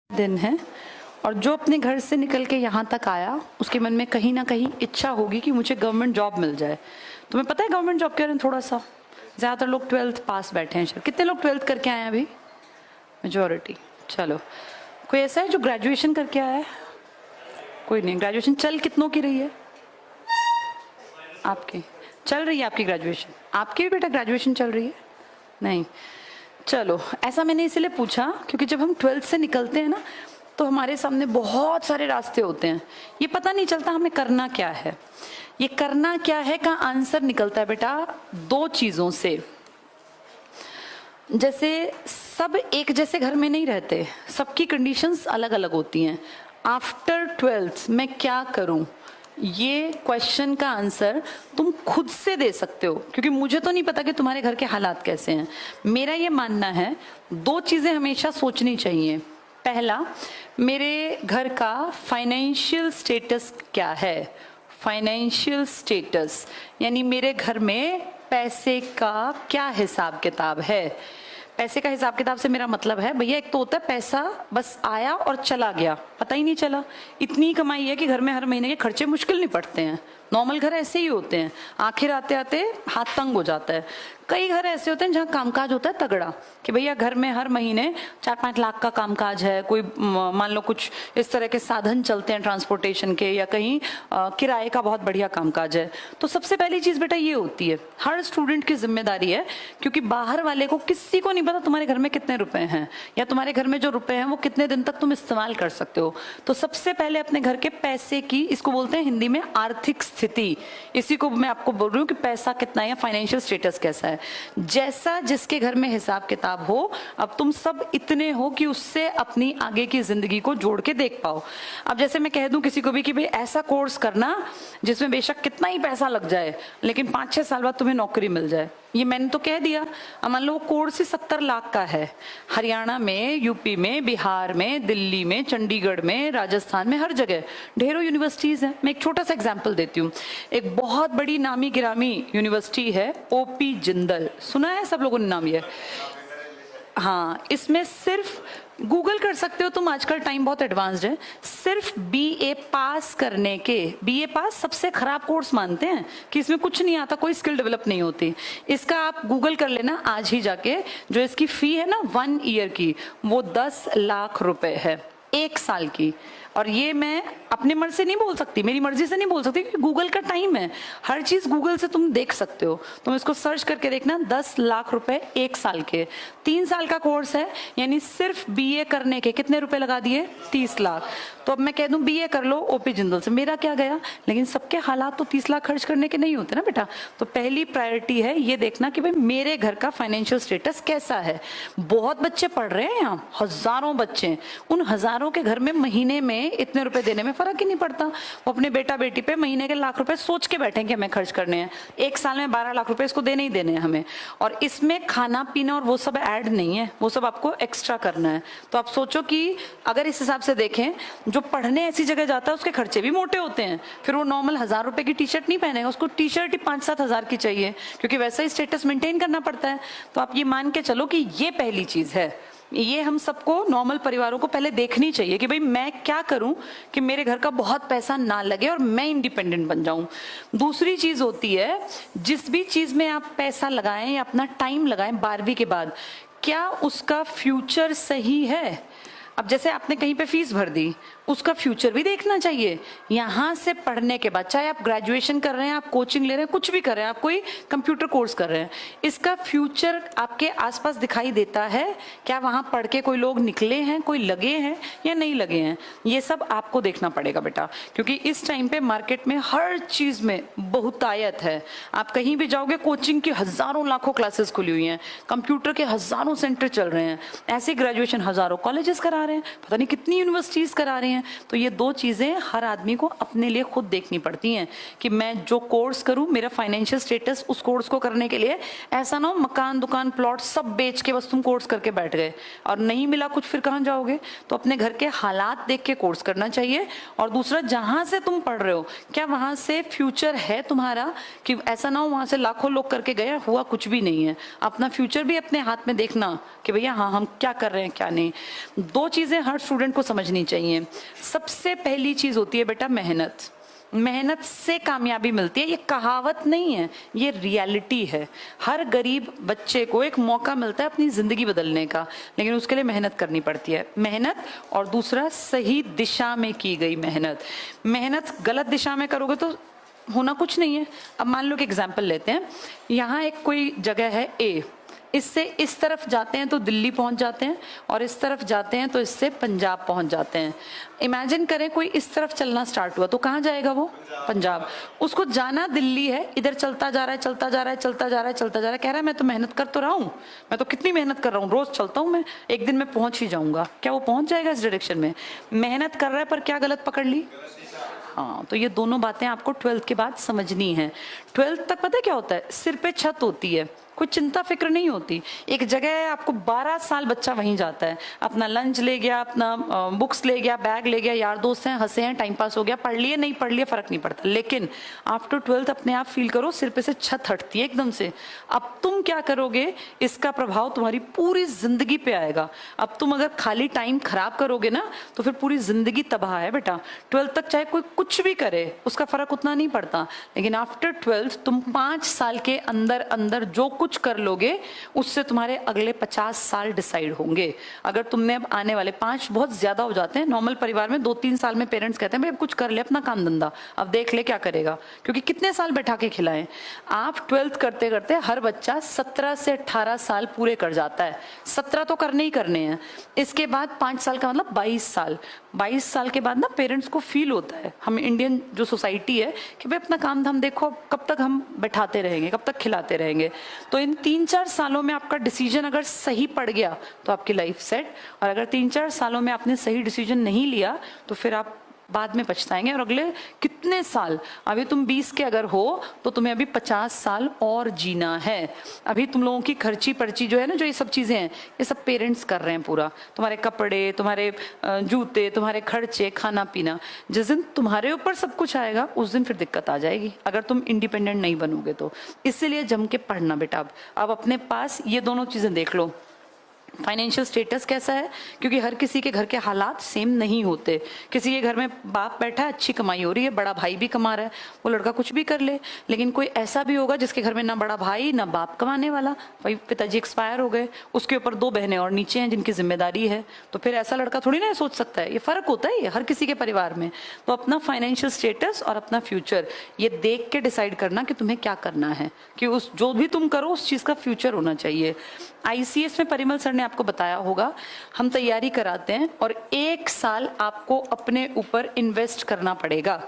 दिन है और जो अपने घर से निकल के यहाँ तक आया उसके मन में कहीं ना कहीं इच्छा होगी कि मुझे गवर्नमेंट जॉब मिल जाए। तुम्हें पता है गवर्नमेंट जॉब के बारे में थोड़ा सा? ज़्यादातर लोग 12th पास बैठे हैं। कितने लोग 12th करके आए हैं अभी? मेजोरिटी। चलो, कोई ऐसा है जो ग्रेजुएशन करके आया है? कोई नहीं। ग्रेजुएशन चल कितनों की रही है आपकी? चल रही है आपकी ग्रेजुएशन? आपकी भी बेटा ग्रेजुएशन चल रही है? नहीं। चलो, ऐसा मैंने इसलिए पूछा क्योंकि जब हम 12th से निकलते हैं ना तो हमारे सामने बहुत सारे रास्ते होते हैं। ये पता नहीं चलता हमें करना क्या है। ये करना क्या है का आंसर निकलता है बेटा दो चीज़ों से। जैसे सब एक जैसे घर में नहीं रहते, सबकी कंडीशंस अलग अलग होती हैं। आफ्टर 12th मैं क्या करूं, ये क्वेश्चन का आंसर तुम खुद से दे सकते हो, क्योंकि मुझे तो नहीं पता कि तुम्हारे घर के हालात कैसे हैं। मेरा ये मानना है दो चीज़ें हमेशा सोचनी चाहिए। पहला, मेरे घर का फाइनेंशियल स्टेटस क्या है। फाइनेंशियल स्टेटस यानी मेरे घर में पैसे का क्या हिसाब किताब है। पैसे का हिसाब किताब से मेरा मतलब है भैया, एक तो होता है पैसा बस आया और चला गया, पता ही नहीं चला। इतनी कमाई है कि घर में हर महीने के खर्चे मुश्किल नहीं पड़ते हैं। नॉर्मल घर ऐसे ही होते हैं, आखिर आते आते हाथ तंग हो जाता है। कई घर ऐसे होते हैं जहाँ कामकाज होता है तगड़ा, कि भैया घर में हर महीने 4-5 लाख का कामकाज है। कोई मान लो कुछ इस तरह के साधन चलते हैं ट्रांसपोर्टेशन के, या कहीं किराए का बहुत बढ़िया कामकाज है। तो सबसे पहली चीज़ बेटा ये होती है, हर स्टूडेंट की जिम्मेदारी है, क्योंकि बाहर वाले को किसी को नहीं पता तुम्हारे घर में कितने रुपए हैं, या तुम्हारे घर में जो रुपए हैं वो कितने दिन तक तुम इस्तेमाल कर सकते हो। तो सबसे पहले अपने घर के पैसे की, इसको बोलते हैं हिंदी में आर्थिक स्थिति, इसी को मैं आपको बोल रही हूँ कि पैसा कितना है, फाइनेंशियल स्टेटस कैसा है। जैसा जिसके घर में हिसाब किताब हो, अब तुम सब इतने हो कि उससे अपनी आगे की जिंदगी को जोड़ के देख पाओ। अब जैसे मैं कह दूं किसी को भी कि भाई ऐसा कोर्स करना जिसमें बेशक कितना ही पैसा लग जाए लेकिन 5-6 साल बाद तुम्हें नौकरी मिल जाए, ये मैंने तो कह दिया। अब मान लो कोर्स ही 70 लाख का है, हरियाणा में, यूपी में, बिहार में, दिल्ली में, चंडीगढ़ में, राजस्थान में, हर जगह ढेरों यूनिवर्सिटीज हैं। मैं एक छोटा सा एग्जांपल देती हूँ। एक बहुत बड़ी नामी गिरामी यूनिवर्सिटी है ओपी जिंदल, सुना है सब लोगों ने नाम ये? हाँ, इसमें सिर्फ गूगल कर सकते हो तुम, आजकल टाइम बहुत एडवांस्ड है। सिर्फ बीए पास करने के, बीए पास सबसे खराब कोर्स मानते हैं कि इसमें कुछ नहीं आता, कोई स्किल डेवलप नहीं होती। इसका आप गूगल कर लेना आज ही जाके। जो इसकी फी है ना 1 ईयर की, वो 10 लाख रुपए है 1 साल की। और ये मैं अपने मर्जी से नहीं बोल सकती, मेरी मर्जी से नहीं बोल सकती, क्योंकि गूगल का टाइम है। हर चीज गूगल से तुम देख सकते हो, तुम इसको सर्च करके देखना। 10 लाख रुपए 1 साल के, 3 साल का कोर्स है, यानी सिर्फ बीए करने के कितने रुपए लगा दिए? 30 लाख। तो अब मैं कह दूं बीए कर लो ओपी जिंदल से, मेरा क्या गया? लेकिन सबके हालात तो 30 लाख खर्च करने के नहीं होते ना बेटा। तो पहली प्रायोरिटी है ये देखना कि भाई मेरे घर का फाइनेंशियल स्टेटस कैसा है। बहुत बच्चे पढ़ रहे हैं यहाँ, हजारों बच्चे, उन हजारों के घर में महीने में इतने रुपए देने में फर्क ही नहीं पड़ता। वो अपने बेटा बेटी पे महीने के लाख रुपए सोच के बैठे कि हमें खर्च करने हैं, 1 साल में 12 लाख रुपए इसको देने ही देने हैं हमें। और इसमें खाना पीना और वो सब ऐड नहीं है, वो सब आपको एक्स्ट्रा करना है। तो आप सोचो कि अगर इस हिसाब से देखें, जो पढ़ने ऐसी जगह जाता है उसके खर्चे भी मोटे होते हैं। फिर वो नॉर्मल 1000 रुपए की टी शर्ट नहीं पहनेगा, उसको टी शर्ट ही 5-7 हजार की चाहिए, क्योंकि वैसा ही स्टेटस मेंटेन करना पड़ता है। तो आप ये मान के चलो कि ये पहली चीज है। ये हम सबको, नॉर्मल परिवारों को पहले देखनी चाहिए कि भाई मैं क्या करूं कि मेरे घर का बहुत पैसा ना लगे और मैं इंडिपेंडेंट बन जाऊं। दूसरी चीज होती है, जिस भी चीज में आप पैसा लगाएं या अपना टाइम लगाएं 12वीं के बाद, क्या उसका फ्यूचर सही है? अब जैसे आपने कहीं पे फीस भर दी, उसका फ्यूचर भी देखना चाहिए। यहाँ से पढ़ने के बाद, चाहे आप ग्रेजुएशन कर रहे हैं, आप कोचिंग ले रहे हैं, कुछ भी कर रहे हैं, आप कोई कंप्यूटर कोर्स कर रहे हैं, इसका फ्यूचर आपके आसपास दिखाई देता है? क्या वहाँ पढ़ के कोई लोग निकले हैं, कोई लगे हैं या नहीं लगे हैं? ये सब आपको देखना पड़ेगा बेटा, क्योंकि इस टाइम पे मार्केट में हर चीज में बहुतायत है। आप कहीं भी जाओगे, कोचिंग की हजारों लाखों क्लासेस खुली हुई हैं, कंप्यूटर के हजारों सेंटर चल रहे हैं, ऐसे ग्रेजुएशन हजारों कॉलेजेस करा रहे हैं, पता नहीं कितनी यूनिवर्सिटीज करा रहे हैं। तो ये दो चीजें हर आदमी को अपने लिए खुद देखनी पड़ती हैं कि मैं जो कोर्स करूं, मेरा फाइनेंशियल स्टेटस उस कोर्स को करने के लिए ऐसा ना हो मकान दुकान प्लॉट सब बेच के बस तुम कोर्स करके बैठ गए और नहीं मिला कुछ, फिर कहां जाओगे? तो अपने घर के हालात देख के कोर्स करना चाहिए। और दूसरा, जहां से तुम पढ़ रहे हो, क्या वहां से फ्यूचर है तुम्हारा? कि ऐसा ना हो वहां से लाखों लोग करके गए, हुआ कुछ भी नहीं है। अपना फ्यूचर भी अपने हाथ में देखना कि भैया हाँ हम क्या कर रहे हैं क्या नहीं। दो चीजें हर स्टूडेंट को समझनी चाहिए। सबसे पहली चीज होती है बेटा मेहनत। मेहनत से कामयाबी मिलती है, ये कहावत नहीं है, ये रियलिटी है। हर गरीब बच्चे को एक मौका मिलता है अपनी जिंदगी बदलने का, लेकिन उसके लिए मेहनत करनी पड़ती है। मेहनत और दूसरा सही दिशा में की गई मेहनत। मेहनत गलत दिशा में करोगे तो होना कुछ नहीं है। अब मान लो कि एग्जाम्पल लेते हैं, यहाँ एक कोई जगह है ए, इससे इस तरफ जाते हैं तो दिल्ली पहुंच जाते हैं, और इस तरफ जाते हैं तो इससे पंजाब पहुंच जाते हैं। इमेजिन करें कोई इस तरफ चलना स्टार्ट हुआ तो कहाँ जाएगा वो? पंजाब। उसको जाना दिल्ली है, इधर चलता जा रहा है, चलता जा रहा है, चलता जा रहा है, चलता जा रहा है, कह रहा है मैं तो मेहनत कर तो रहा हूँ, मैं तो कितनी मेहनत कर रहा हूँ, रोज चलता हूँ मैं, एक दिन में पहुंच ही जाऊंगा। क्या वो पहुंच जाएगा इस डायरेक्शन में? मेहनत कर रहा है पर क्या गलत पकड़ ली? हाँ, तो ये दोनों बातें आपको 12th के बाद समझनी है। 12th तक पता है क्या होता है? सिर पे छत होती है, कोई चिंता फिक्र नहीं होती। एक जगह है, आपको 12 साल बच्चा वहीं जाता है, अपना लंच ले गया, अपना बुक्स ले गया, बैग ले गया, यार दोस्त हैं, हंसे हैं, टाइम पास हो गया, पढ़ लिए नहीं पढ़ लिए फर्क नहीं पड़ता। लेकिन आफ्टर 12th अपने आप फील करो सिर पे से छत हटती है एकदम से। अब तुम क्या करोगे, इसका प्रभाव तुम्हारी पूरी जिंदगी पे आएगा। अब तुम अगर खाली टाइम खराब करोगे ना तो फिर पूरी जिंदगी तबाह है बेटा। 12th तक चाहे कोई कुछ भी करे उसका फर्क उतना नहीं पड़ता, लेकिन आफ्टर 12th तुम 5 साल के अंदर अंदर जो कुछ कर लोगे उससे तुम्हारे अगले 50 साल डिसाइड होंगे। अगर तुमने अब आने वाले 5 बहुत ज्यादा हो जाते हैं नॉर्मल परिवार में, 2-3 साल में पेरेंट्स कहते हैं भाई अब कुछ कर ले अपना काम धंधा, अब देख ले क्या करेगा, क्योंकि कितने साल बैठा के खिलाएं। आप 12th करते करते हर बच्चा 17 से 18 साल पूरे कर जाता है। 17 तो करने ही करने हैं, इसके बाद 5 साल का मतलब 22 साल। 22 साल के बाद ना पेरेंट्स को फील होता है, हम इंडियन जो सोसाइटी है, कि भाई अपना काम धाम देखो, कब तक हम बैठाते रहेंगे, कब तक खिलाते रहेंगे। तो इन 3-4 सालों में आपका डिसीजन अगर सही पड़ गया तो आपकी लाइफ सेट, और अगर 3-4 सालों में आपने सही डिसीजन नहीं लिया तो फिर आप बाद में पछताएंगे। और अगले कितने साल, अभी तुम 20 के अगर हो तो तुम्हें अभी 50 साल और जीना है। अभी तुम लोगों की खर्ची पर्ची जो है ना, जो ये सब चीजें हैं, ये सब पेरेंट्स कर रहे हैं पूरा, तुम्हारे कपड़े, तुम्हारे जूते, तुम्हारे खर्चे, खाना पीना। जिस दिन तुम्हारे ऊपर सब कुछ आएगा उस दिन फिर दिक्कत आ जाएगी, अगर तुम इंडिपेंडेंट नहीं बनोगे तो। इसीलिए जम के पढ़ना बेटा। अब अपने पास ये दोनों चीजें देख लो, फाइनेंशियल स्टेटस कैसा है, क्योंकि हर किसी के घर के हालात सेम नहीं होते। किसी के घर में बाप बैठा है, अच्छी कमाई हो रही है, बड़ा भाई भी कमा रहा है, वो लड़का कुछ भी कर ले। लेकिन कोई ऐसा भी होगा जिसके घर में ना बड़ा भाई ना बाप कमाने वाला, भाई पिताजी एक्सपायर हो गए, उसके ऊपर 2 बहनें और नीचे हैं जिनकी जिम्मेदारी है, तो फिर ऐसा लड़का थोड़ी ना सोच सकता है। ये फर्क होता है ये हर किसी के परिवार में। तो अपना फाइनेंशियल स्टेटस और अपना फ्यूचर ये देख के डिसाइड करना कि तुम्हें क्या करना है, कि उस जो भी तुम करो उस चीज का फ्यूचर होना चाहिए। ICS में परिमल सर ने आपको बताया होगा, हम तैयारी कराते हैं और 1 साल आपको अपने ऊपर इन्वेस्ट करना पड़ेगा।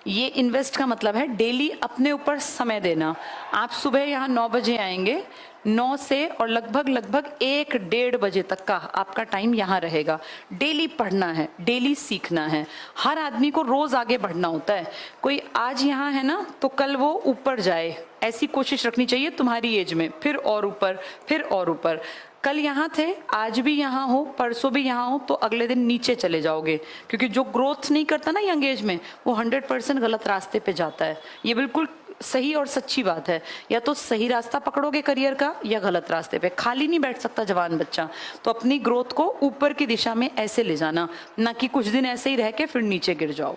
ये इन्वेस्ट का मतलब है डेली अपने ऊपर समय देना। आप सुबह यहाँ 9 बजे आएंगे, 9 से और लगभग 1-1:30 बजे तक का आपका टाइम यहाँ रहेगा। डेली पढ़ना है, डेली सीखना है। हर आदमी को रोज आगे बढ़ना होता है। कोई आज यहाँ है ना तो कल वो ऊपर जाए, ऐसी कोशिश रखनी चाहिए तुम्हारी एज में, फिर और ऊपर, फिर और ऊपर। कल यहाँ थे, आज भी यहाँ हो, परसों भी यहाँ हो, तो अगले दिन नीचे चले जाओगे, क्योंकि जो ग्रोथ नहीं करता ना यंग एज में, वो 100% गलत रास्ते पे जाता है। ये बिल्कुल सही और सच्ची बात है। या तो सही रास्ता पकड़ोगे करियर का, या गलत रास्ते पे। खाली नहीं बैठ सकता जवान बच्चा। तो अपनी ग्रोथ को ऊपर की दिशा में ऐसे ले जाना, ना कि कुछ दिन ऐसे ही रह के फिर नीचे गिर जाओ।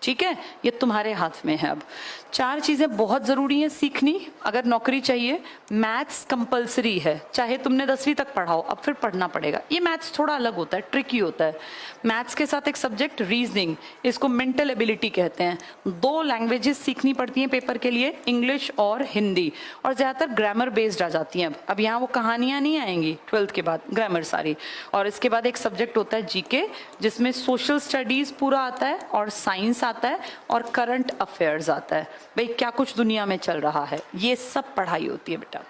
ठीक है, ये तुम्हारे हाथ में है। अब 4 चीजें बहुत जरूरी हैं सीखनी अगर नौकरी चाहिए। मैथ्स कंपलसरी है, चाहे तुमने 10वीं तक पढ़ाओ, अब फिर पढ़ना पड़ेगा। ये मैथ्स थोड़ा अलग होता है, ट्रिकी होता है। मैथ्स के साथ एक सब्जेक्ट रीजनिंग, इसको मेंटल एबिलिटी कहते हैं। 2 लैंग्वेजेस सीखनी पड़ती हैं पेपर के लिए, इंग्लिश और हिंदी, और ज्यादातर ग्रामर बेस्ड आ जाती हैं। अब यहाँ वो कहानियां नहीं आएंगी 12th के बाद, ग्रामर सारी। और इसके बाद एक सब्जेक्ट होता है जीके, जिसमें सोशल स्टडीज पूरा आता है और साइंस आता है और करंट अफेयर्स आता है। भाई क्या कुछ दुनिया में चल रहा है, ये सब पढ़ाई होती है बेटा।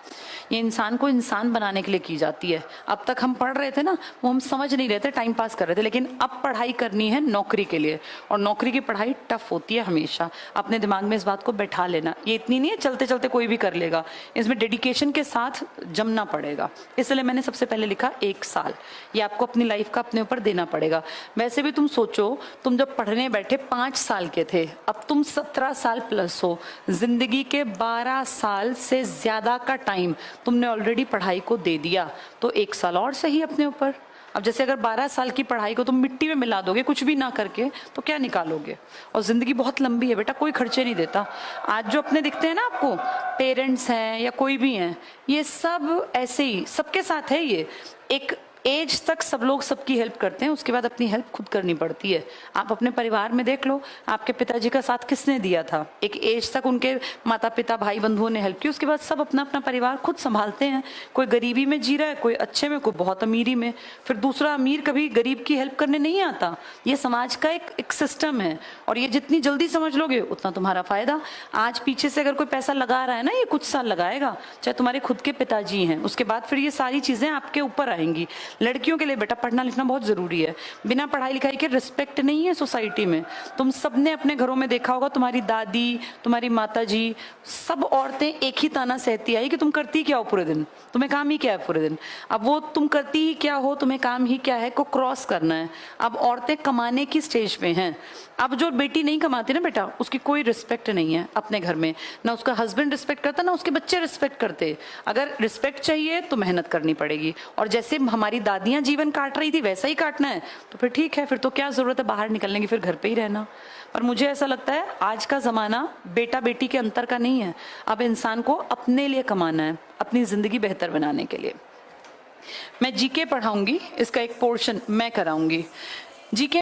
ये इंसान को इंसान बनाने के लिए की जाती है। अब तक हम पढ़ रहे थे ना, वो हम समझ नहीं रहे थे, टाइम पास कर रहे थे, लेकिन अब पढ़ाई करनी है नौकरी के लिए। और नौकरी की पढ़ाई टफ होती है हमेशा, अपने दिमाग में इस बात को बैठा लेना। ये इतनी नहीं है चलते चलते कोई भी कर लेगा, इसमें डेडिकेशन के साथ जमना पड़ेगा। इसलिए मैंने सबसे पहले लिखा 1 साल, ये आपको अपनी लाइफ का अपने ऊपर देना पड़ेगा। वैसे भी तुम सोचो, तुम जब पढ़ने बैठे 5 साल के थे, अब तुम 17 साल प्लस हो। जिंदगी के 12 साल से ज्यादा का टाइम तुमने ऑलरेडी पढ़ाई को दे दिया, तो 1 साल और सही अपने ऊपर। अब जैसे अगर 12 साल की पढ़ाई को तुम मिट्टी में मिला दोगे कुछ भी ना करके, तो क्या निकालोगे? और जिंदगी बहुत लंबी है बेटा, कोई खर्चे नहीं देता। आज जो अपने दिखते हैं ना आपको, पेरेंट्स हैं या कोई भी हैं, ये सब ऐसे ही सबके साथ है। ये एक एज तक सब लोग सबकी हेल्प करते हैं, उसके बाद अपनी हेल्प खुद करनी पड़ती है। आप अपने परिवार में देख लो, आपके पिताजी का साथ किसने दिया था? एक एज तक उनके माता पिता भाई बंधुओं ने हेल्प की, उसके बाद सब अपना अपना परिवार खुद संभालते हैं। कोई गरीबी में जी रहा है, कोई अच्छे में, कोई बहुत अमीरी में। फिर दूसरा अमीर कभी गरीब की हेल्प करने नहीं आता। ये समाज का एक सिस्टम है, और ये जितनी जल्दी समझ लोगे उतना तुम्हारा फायदा। आज पीछे से अगर कोई पैसा लगा रहा है ना, ये कुछ साल लगाएगा, चाहे तुम्हारे खुद के पिताजी हैं, उसके बाद फिर ये सारी चीजें आपके ऊपर आएंगी। लड़कियों के लिए बेटा पढ़ना लिखना बहुत जरूरी है। बिना पढ़ाई लिखाई के रिस्पेक्ट नहीं है सोसाइटी में। तुम सबने अपने घरों में देखा होगा, तुम्हारी दादी, तुम्हारी माताजी, सब औरतें एक ही ताना सहती आई कि तुम करती क्या हो पूरे दिन, तुम्हें काम ही क्या है पूरे दिन। अब वो तुम करती ही क्या हो, तुम्हें काम ही क्या है को क्रॉस करना है। अब औरतें कमाने की स्टेज पे हैं। अब जो बेटी नहीं कमाती ना बेटा, उसकी कोई रिस्पेक्ट नहीं है अपने घर में, ना उसका हस्बैंड रिस्पेक्ट करता, ना उसके बच्चे रिस्पेक्ट करते। अगर रिस्पेक्ट चाहिए तो मेहनत करनी पड़ेगी, और जैसे हमारी दादियां जीवन काट रही थी वैसा ही काटना है। तो फिर ठीक है, फिर तो क्या जरूरत है बाहर निकलने की, फिर घर पे ही रहना। पर मुझे ऐसा लगता है आज का जमाना बेटा बेटी के अंतर का नहीं है। अब इंसान को अपने लिए कमाना है, अपनी जिंदगी बेहतर बनाने के लिए। मैं जीके पढ़ाऊंगी, इसका एक पोर्शन मैं कराऊंगी। जीके